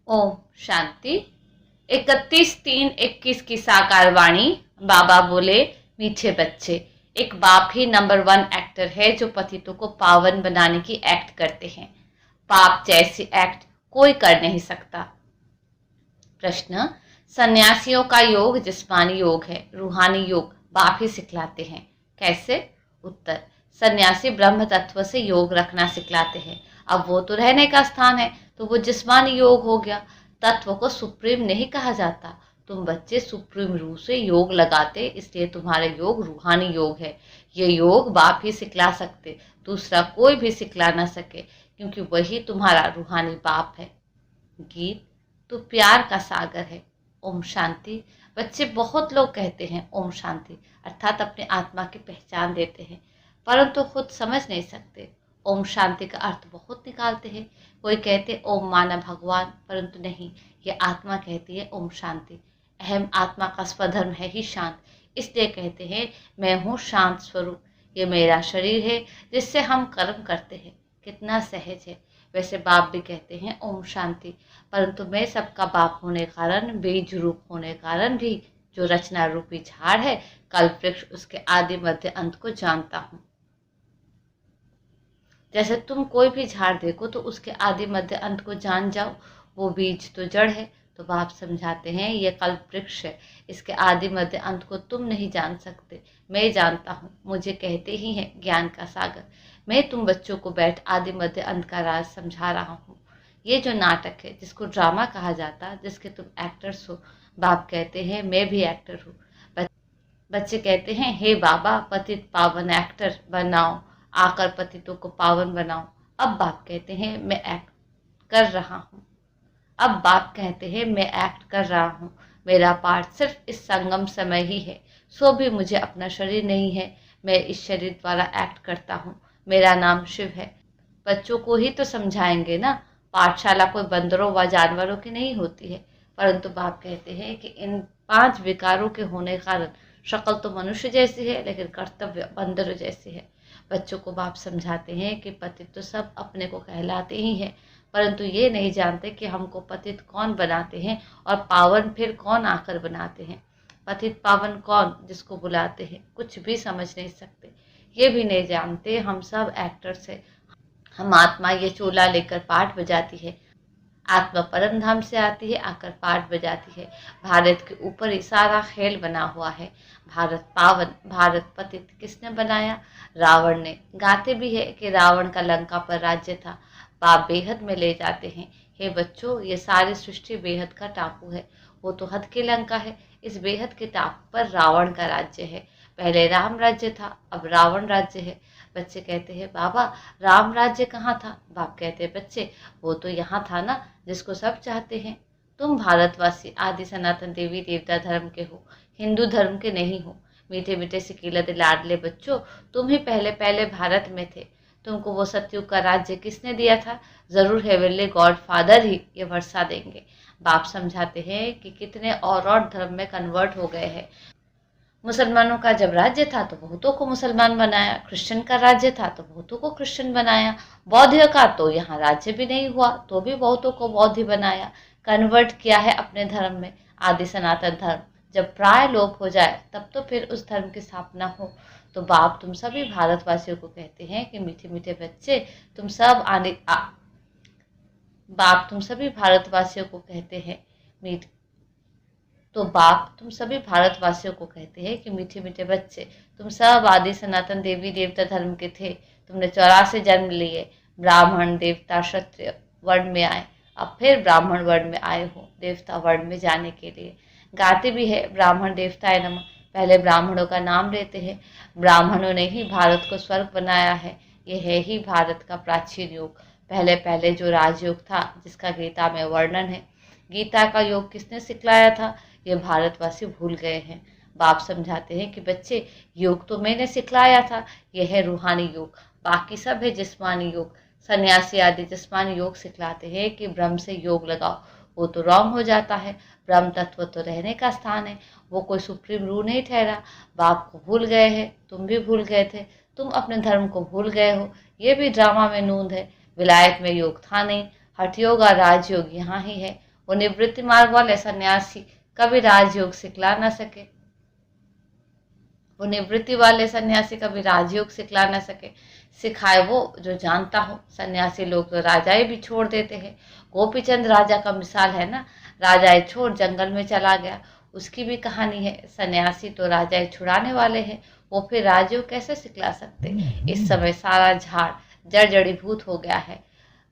ओम शांति। 31/3/21 की साकार वाणी। बाबा बोले, मीठे बच्चे, एक बाप ही नंबर 1 एक्टर है जो पतितों को पावन बनाने की एक्ट करते हैं। पाप जैसी एक्ट कोई कर नहीं सकता। प्रश्न, सन्यासियों का योग जिस्मानी योग है, रूहानी योग बाप ही सिखलाते हैं, कैसे? उत्तर, सन्यासी ब्रह्म तत्व से योग रखना सिखलाते हैं। अब वो तो रहने का स्थान है, तो वो जिस्मानी योग हो गया। तत्व को सुप्रीम नहीं कहा जाता। तुम बच्चे सुप्रीम रूह से योग लगाते, इसलिए तुम्हारा योग रूहानी योग है। ये योग बाप ही सिखला सकते, दूसरा कोई भी सिखला ना सके, क्योंकि वही तुम्हारा रूहानी बाप है। गीत, तो प्यार का सागर है। ओम शांति। बच्चे, बहुत लोग कहते हैं ओम शांति अर्थात अपने आत्मा की पहचान देते हैं, परंतु खुद समझ नहीं सकते। ओम शांति का अर्थ बहुत निकालते हैं। कोई कहते ओम माना भगवान, परंतु नहीं, ये आत्मा कहती है ओम शांति। अहम आत्मा का स्वधर्म है ही शांत, इसलिए कहते हैं मैं हूँ शांत स्वरूप। ये मेरा शरीर है जिससे हम कर्म करते हैं। कितना सहज है। वैसे बाप भी कहते हैं ओम शांति, परंतु मैं सबका बाप होने कारण, बीज रूप होने कारण भी जो रचना रूपी झाड़ है, कल्प वृक्ष, उसके आदि मध्य अंत को जानता हूँ। जैसे तुम कोई भी झाड़ देखो तो उसके आदि मध्य अंत को जान जाओ, वो बीज तो जड़ है। तो बाप समझाते हैं ये कल्प वृक्ष है, इसके आदि मध्य अंत को तुम नहीं जान सकते, मैं जानता हूँ। मुझे कहते ही हैं ज्ञान का सागर। मैं तुम बच्चों को बैठ आदि मध्य अंत का राज समझा रहा हूँ। ये जो नाटक है, जिसको ड्रामा कहा जाता, जिसके तुम एक्टर्स हो, बाप कहते हैं मैं भी एक्टर हूँ। बच्चे कहते हैं हे बाबा, पतित पावन एक्टर बनाओ, आकर पतितों को पावन बनाओ। अब बाप कहते हैं मैं एक्ट कर रहा हूँ। अब बाप कहते हैं मैं एक्ट कर रहा हूँ। मेरा पार्ट सिर्फ इस संगम समय ही है, सो भी मुझे अपना शरीर नहीं है। मैं इस शरीर द्वारा एक्ट करता हूँ। मेरा नाम शिव है। बच्चों को ही तो समझाएंगे ना। पाठशाला कोई बंदरों व जानवरों की नहीं होती है, परंतु बाप कहते हैं कि इन 5 विकारों के होने कारण शक्ल तो मनुष्य जैसी है, लेकिन कर्तव्य बंदर जैसी है। बच्चों को बाप समझाते हैं कि पतित तो सब अपने को कहलाते ही हैं, परंतु ये नहीं जानते कि हमको पतित कौन बनाते हैं और पावन फिर कौन आकर बनाते हैं। पतित पावन कौन जिसको बुलाते हैं, कुछ भी समझ नहीं सकते। ये भी नहीं जानते हम सब एक्टर्स हैं। हम आत्मा ये चोला लेकर पाठ बजाती है। आत्मा परम धाम से आती है, आकर पाठ बजाती है। भारत के ऊपर ही सारा खेल बना हुआ है। भारत पावन, भारत पतित किसने बनाया? रावण ने। गाते भी है कि रावण का लंका पर राज्य था। बाप बेहद में ले जाते हैं। हे बच्चों, ये सारी सृष्टि बेहद का टापू है। वो तो हद की लंका है। इस बेहद के टापू पर रावण का राज्य है। पहले राम राज्य था, अब रावण राज्य है। बच्चे कहते हैं बाबा, राम राज्य कहाँ था? बाप कहते हैं बच्चे, वो तो यहाँ था ना, जिसको सब चाहते हैं। तुम भारतवासी आदि सनातन देवी देवता धर्म के हो, हिंदू धर्म के नहीं हो। मीठे मीठे सिकीले लाडले बच्चों, तुम ही पहले पहले भारत में थे। तुमको वो सतयुग का राज्य किसने दिया था? जरूर हेवनली गॉड फादर ही ये वर्षा देंगे। बाप समझाते हैं कि कितने और धर्म में कन्वर्ट हो गए हैं। मुसलमानों का जब राज्य था तो बहुतों को मुसलमान बनाया, क्रिश्चियन का राज्य था तो बहुतों को क्रिश्चियन बनाया, बौद्ध का तो यहाँ राज्य भी नहीं हुआ तो भी बहुतों को बौद्ध बनाया। कन्वर्ट किया है अपने धर्म में, आदि सनातन धर्म। जब प्राय लोप हो जाए तब तो फिर उस धर्म की स्थापना हो। तो बाप तुम सभी भारतवासियों को कहते हैं कि मीठे मीठे बच्चे, तुम सब बाप तुम सभी भारतवासियों को कहते हैं मीठ तो बाप तुम सभी भारतवासियों को कहते हैं कि मीठे मीठे बच्चे, तुम सब आदि सनातन देवी देवता धर्म के थे। तुमने 84 जन्म लिए, ब्राह्मण देवता क्षत्रिय वर्ण में आए, अब फिर ब्राह्मण वर्ण में आए हो देवता वर्ण में जाने के लिए। गाते भी है ब्राह्मण देवताय नमः। पहले ब्राह्मणों का नाम लेते हैं। ब्राह्मणों ने ही भारत को स्वर्ग बनाया है। ये है ही भारत का प्राचीन युग। पहले पहले जो राजयोग था, जिसका गीता में वर्णन है। गीता का योग किसने सिखलाया था? ये भारतवासी भूल गए हैं। बाप समझाते हैं कि बच्चे, योग तो मैंने सिखलाया था, यह है रूहानी योग, बाकी सब है जिस्मानी योग। सन्यासी आदि जिस्मानी योग सिखलाते हैं कि ब्रह्म से योग लगाओ, वो तो रॉन्ग हो जाता है। ब्रह्म तत्व तो रहने का स्थान है, वो कोई सुप्रीम रूल नहीं ठहरा। बाप को भूल गए हैं, तुम भी भूल गए थे, तुम अपने धर्म को भूल गए हो। ये भी ड्रामा में नूंद है। विलायत में योग था नहीं, हठ योग और राजयोग यहाँ ही है। वो निवृत्ति मार्ग वाले सन्यासी कभी राजयोग सिखला न सके। वो निवृत्ति वाले सन्यासी कभी राजयोग सिखला न सके, सिखाए वो जो जानता हो। सन्यासी लोग तो राजाए भी छोड़ देते हैं। गोपीचंद राजा का मिसाल है ना, राजाए छोड़ जंगल में चला गया, उसकी भी कहानी है। सन्यासी तो राजाए छुड़ाने वाले हैं, वो फिर राजयोग कैसे सिखला सकते। इस समय सारा झाड़ जड़ जड़ीभूत हो गया है,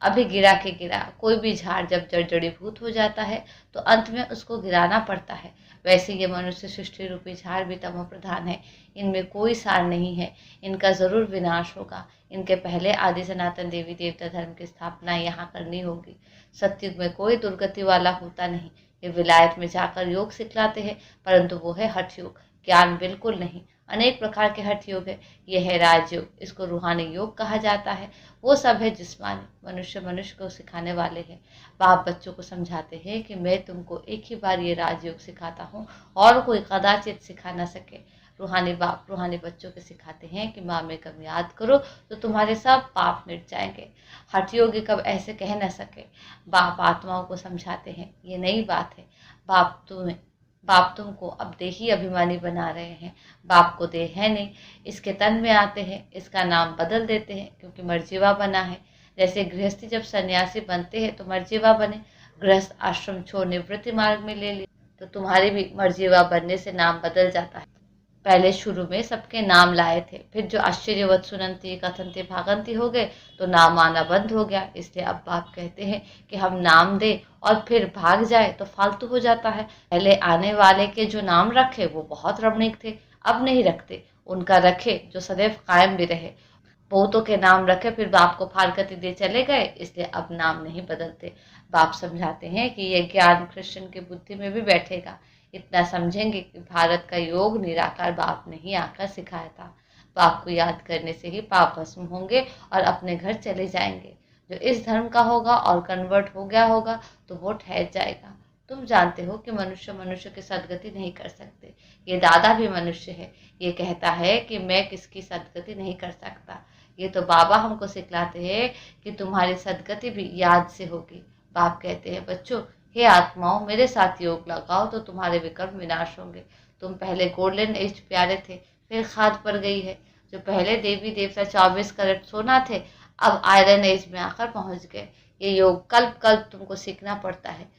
अभी गिरा के गिरा। कोई भी झाड़ जब जड़ जड़ीभूत हो जाता है तो अंत में उसको गिराना पड़ता है। वैसे ये मनुष्य सृष्टि रूपी झाड़ भी तमो प्रधान है, इनमें कोई सार नहीं है, इनका जरूर विनाश होगा। इनके पहले आदि सनातन देवी देवता धर्म की स्थापना यहाँ करनी होगी। सतयुग में कोई दुर्गति वाला होता नहीं। ये विलायत में जाकर योग सिखलाते हैं, परंतु वो है हठ योग, ज्ञान बिल्कुल नहीं। अनेक प्रकार के हठ योग है, ये है राजयोग, इसको रूहानी योग कहा जाता है। वो सब है जिस्मानी, मनुष्य मनुष्य को सिखाने वाले हैं। बाप बच्चों को समझाते हैं कि मैं तुमको एक ही बार ये राजयोग सिखाता हूँ और कोई कदाचित सिखा न सके। रूहानी बाप रूहानी बच्चों को सिखाते हैं कि माँ में कब याद करो तो तुम्हारे सब पाप मिट जाएंगे। हठ योगी कब ऐसे कह न सके। बाप आत्माओं को समझाते हैं, ये नई बात है। बाप तुमको अब देही अभिमानी बना रहे हैं। बाप को देह है नहीं, इसके तन में आते हैं, इसका नाम बदल देते हैं क्योंकि मर्जीवा बना है। जैसे गृहस्थी जब सन्यासी बनते हैं तो मर्जीवा बने, गृहस्थ आश्रम छोड़ निवृत्ति मार्ग में ले लिए तो तुम्हारे भी मर्जीवा बनने से नाम बदल जाता है। पहले शुरू में सबके नाम लाए थे, फिर जो आश्चर्यवत सुनंती कथनती भागंती हो गए तो नाम आना बंद हो गया। इसलिए अब बाप कहते हैं कि हम नाम दें और फिर भाग जाए तो फालतू हो जाता है। पहले आने वाले के जो नाम रखे वो बहुत रमणीक थे, अब नहीं रखते। उनका रखे जो सदैव कायम भी रहे। बहुतों के नाम रखे फिर बाप को फारकती दे चले गए, इसलिए अब नाम नहीं बदलते। बाप समझाते हैं कि यह ज्ञान कृष्ण की बुद्धि में भी बैठेगा। इतना समझेंगे कि भारत का योग निराकार बाप ने ही आकर सिखाया था। बाप को याद करने से ही पाप भस्म होंगे और अपने घर चले जाएंगे। जो इस धर्म का होगा और कन्वर्ट हो गया होगा तो वो ठहर जाएगा। तुम जानते हो कि मनुष्य मनुष्य की सदगति नहीं कर सकते। ये दादा भी मनुष्य है, ये कहता है कि मैं किसकी सदगति नहीं कर सकता। ये तो बाबा हमको सिखलाते हैं कि तुम्हारी सदगति भी याद से होगी। बाप कहते हैं बच्चों, हे आत्माओं, मेरे साथ योग लगाओ तो तुम्हारे विकर्म विनाश होंगे। तुम पहले गोल्डन एज प्यारे थे, फिर खाद पड़ गई है। जो पहले देवी देवता 24 कैरेट सोना थे, अब आयरन एज में आकर पहुंच गए। ये योग कल्प कल्प तुमको सीखना पड़ता है।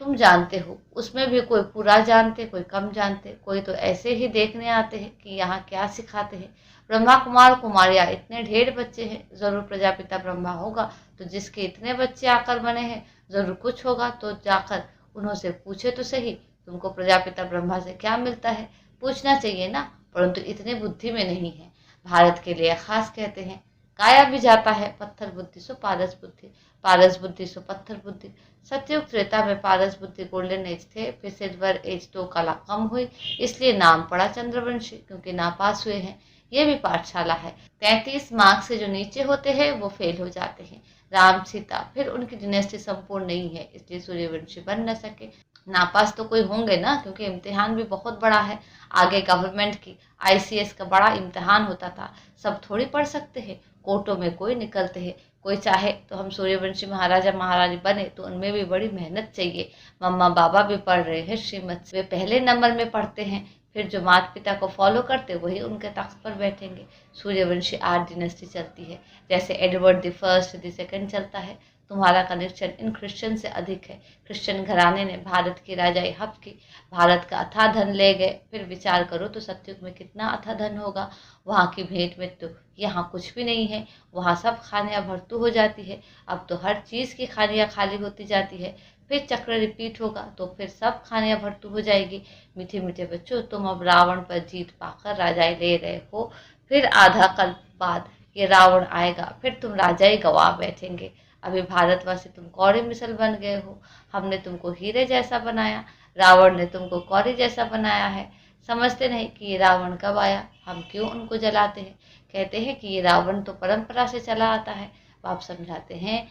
तुम जानते हो, उसमें भी कोई पूरा जानते, कोई कम जानते, कोई तो ऐसे ही देखने आते हैं कि यहाँ क्या सिखाते हैं। ब्रह्मा कुमार कुमारियाँ इतने ढेर बच्चे हैं, जरूर प्रजापिता ब्रह्मा होगा तो जिसके इतने बच्चे आकर बने हैं जरूर कुछ होगा। तो जाकर उन्होंने पूछे तो सही, तुमको प्रजापिता ब्रह्मा से क्या मिलता है, पूछना चाहिए ना, परंतु इतने बुद्धि में नहीं है। भारत के लिए खास कहते हैं, काया भी जाता है पत्थर बुद्धि सो पारस बुद्धि, पारस बुद्धि सो पत्थर बुद्धि। सतयुग त्रेता में पारस बुद्धि गोल्डन एज थे, फिर सिल्वर एज तो कला कम हुई, इसलिए नाम पड़ा चंद्रवंशी, क्योंकि नापास हुए हैं। ये भी पाठशाला है। 33 मार्क्स से जो नीचे होते हैं वो फेल हो जाते हैं। राम सीता, फिर उनकी डिनेस्टी संपूर्ण नहीं है, इसलिए सूर्यवंशी बन न सके। नापास तो कोई होंगे ना, क्योंकि इम्तिहान भी बहुत बड़ा है। आगे गवर्नमेंट की ICS का बड़ा इम्तिहान होता था, सब थोड़ी पढ़ सकते हैं। कोर्टों में कोई निकलते हैं, कोई चाहे तो हम सूर्यवंशी महाराजा महारानी बने तो उनमें भी बड़ी मेहनत चाहिए। मम्मा बाबा भी पढ़ रहे हैं श्रीमत से, वे पहले नंबर में पढ़ते हैं, फिर जो माता पिता को फॉलो करते वही उनके तख्त पर बैठेंगे। सूर्यवंशी 8 डिनेस्टी चलती है, जैसे Edward the first the second चलता है। तुम्हारा कनेक्शन इन क्रिश्चियन से अधिक है। क्रिश्चियन घराने ने भारत की राजाई हब की, भारत का अथाह धन ले गए। फिर विचार करो तो सतयुग में कितना अथाह धन होगा। वहाँ की भेंट में तो यहाँ कुछ भी नहीं है, वहाँ सब खानियाँ भरतू हो जाती है। अब तो हर चीज़ की खानियाँ खाली होती जाती है। फिर चक्र रिपीट होगा तो फिर सब खानियाँ भरतू हो जाएगी। मीठे मीठे बच्चों, तुम अब रावण पर जीत पाकर राजाई ले रहे हो, फिर आधा कल्प बाद ये रावण आएगा, फिर तुम राजाई गवा बैठेंगे। अभी भारतवासी तुम कौड़ी मिसल बन गए हो। हमने तुमको हीरे जैसा बनाया, रावण ने तुमको कौड़ी जैसा बनाया है। समझते नहीं कि ये रावण कब आया, हम क्यों उनको जलाते हैं। कहते हैं कि ये रावण तो परंपरा से चला आता है। बाप समझाते हैं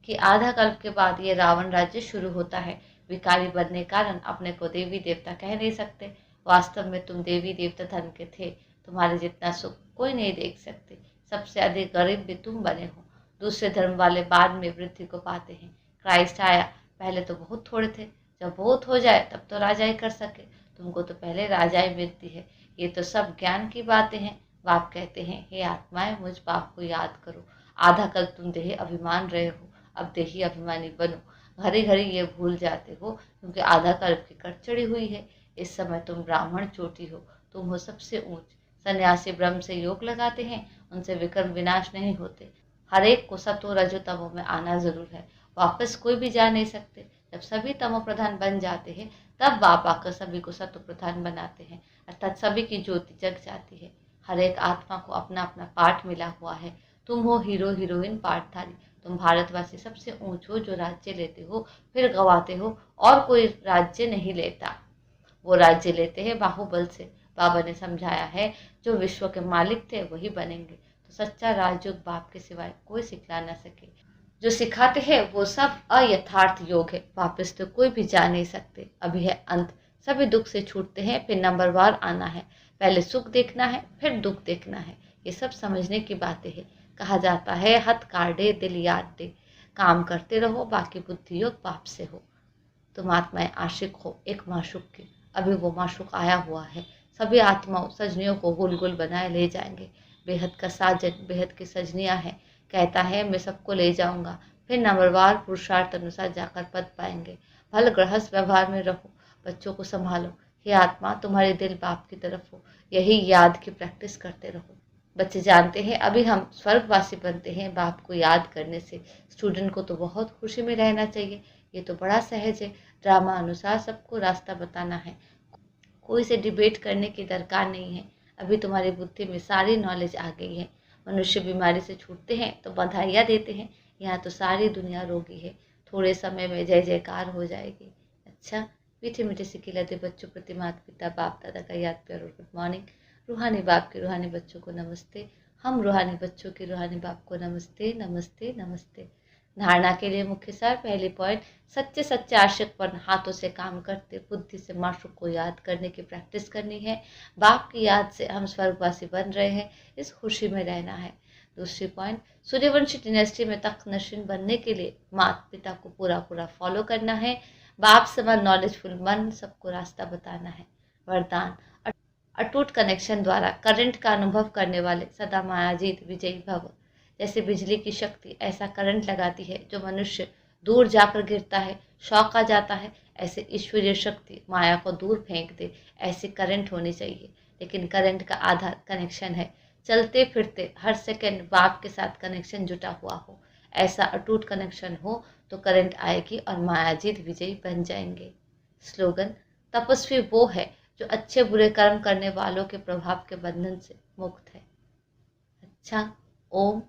कि आधा कल्प के बाद ये रावण राज्य शुरू होता है। विकारी बनने कारण अपने को देवी देवता कह नहीं सकते। वास्तव में तुम देवी देवता धर्म के थे। तुम्हारे जितना सुख कोई नहीं देख सकते। सबसे अधिक गरीब भी तुम बने हो। दूसरे धर्म वाले बाद में वृद्धि को पाते हैं। क्राइस्ट आया पहले तो बहुत थोड़े थे, जब बहुत हो जाए तब तो राजाई कर सके। तुमको तो पहले राजाई मिलती है। ये तो सब ज्ञान की बातें हैं। बाप कहते हैं, हे आत्माएं, मुझ बाप को याद करो। आधा कल तुम देही अभिमान रहे हो, अब देही अभिमानी बनो। घड़ी घड़ी ये भूल जाते हो क्योंकि आधा कल्प की कट चढ़ी हुई है। इस समय तुम ब्राह्मण चोटी हो, तुम हो सबसे ऊंच। सन्यासी ब्रह्म से योग लगाते हैं, उनसे विक्रम विनाश नहीं होते। हर एक को सतो रजो तमो में आना जरूर है, वापस कोई भी जा नहीं सकते। जब सभी तमो प्रधान बन जाते हैं तब बाप आकर सभी को सतो प्रधान बनाते हैं, अर्थात सभी की ज्योति जग जाती है। हर एक आत्मा को अपना अपना पाठ मिला हुआ है। तुम हो हीरो हीरोइन पाठधारी। तुम भारतवासी सबसे ऊंच हो जो राज्य लेते हो फिर गवाते हो, और कोई राज्य नहीं लेता। वो राज्य लेते हैं बाहुबल से। बाबा ने समझाया है, जो विश्व के मालिक थे वही बनेंगे। तो सच्चा राजयोग बाप के सिवाय कोई सिखला न सके। जो सिखाते हैं वो सब अयथार्थ योग है, वापस तो कोई भी जा नहीं सकते। अभी है अंत, सभी दुख से छूटते हैं, फिर नंबरवार आना है। पहले सुख देखना है, फिर दुख देखना है। ये सब समझने की बातें हैं। कहा जाता है, हथ काटे दिल याद दे। काम करते रहो, बाकी बुद्धि योग बाप से हो। तुम आत्माएं आशिक हो एक माशूक की। अभी वो माशूक आया हुआ है। सभी आत्माओं सजनियों को गुल गुल बनाए ले जाएंगे। बेहद का साजन बेहद की सजनियां हैं। कहता है, मैं सबको ले जाऊंगा। फिर नंबरवार पुरुषार्थ अनुसार जाकर पद पाएंगे। भल गृहस्थ व्यवहार में रहो, बच्चों को संभालो। हे आत्मा, तुम्हारे दिल बाप की तरफ हो, यही याद की प्रैक्टिस करते रहो। बच्चे जानते हैं अभी हम स्वर्गवासी बनते हैं बाप को याद करने से। स्टूडेंट को तो बहुत खुशी में रहना चाहिए, ये तो बड़ा सहज है। ड्रामा अनुसार सबको रास्ता बताना है, कोई से डिबेट करने की दरकार नहीं है। अभी तुम्हारी बुद्धि में सारी नॉलेज आ गई है। मनुष्य बीमारी से छूटते हैं तो बधाइयाँ देते हैं, यहाँ तो सारी दुनिया रोगी है। थोड़े समय में जय जयकार हो जाएगी। अच्छा, मीठे मीठे से खिलाते बच्चों प्रति माता पिता बाप दादा का याद प्यार और गुड मॉर्निंग। रूहानी बाप के रूहानी बच्चों को नमस्ते। हम रूहानी बच्चों के रूहानी बाप को नमस्ते नमस्ते नमस्ते। धारणा के लिए मुख्य सार, पहली पॉइंट, सच्चे सच्चे आशिकपन हाथों से काम करते बुद्धि से माशूक को याद करने की प्रैक्टिस करनी है। बाप की याद से हम स्वर्गवासी बन रहे हैं, इस खुशी में रहना है। दूसरी पॉइंट, सूर्यवंशी डिनेस्टी में तख्त नशीन बनने के लिए माता पिता को पूरा पूरा फॉलो करना है। बाप समान नॉलेजफुल मन सबको रास्ता बताना है। वरदान, अटूट कनेक्शन द्वारा करंट का अनुभव करने वाले सदा मायाजीत विजयी भव। जैसे बिजली की शक्ति ऐसा करंट लगाती है जो मनुष्य दूर जाकर गिरता है, शौक आ जाता है, ऐसे ईश्वरीय शक्ति माया को दूर फेंक दे, ऐसी करंट होनी चाहिए। लेकिन करंट का आधार कनेक्शन है। चलते फिरते हर सेकंड बाप के साथ कनेक्शन जुटा हुआ हो, ऐसा अटूट कनेक्शन हो तो करंट आएगी और मायाजीत विजयी बन जाएंगे। स्लोगन, तपस्वी वो है जो अच्छे बुरे कर्म करने वालों के प्रभाव के बंधन से मुक्त है। अच्छा, ओम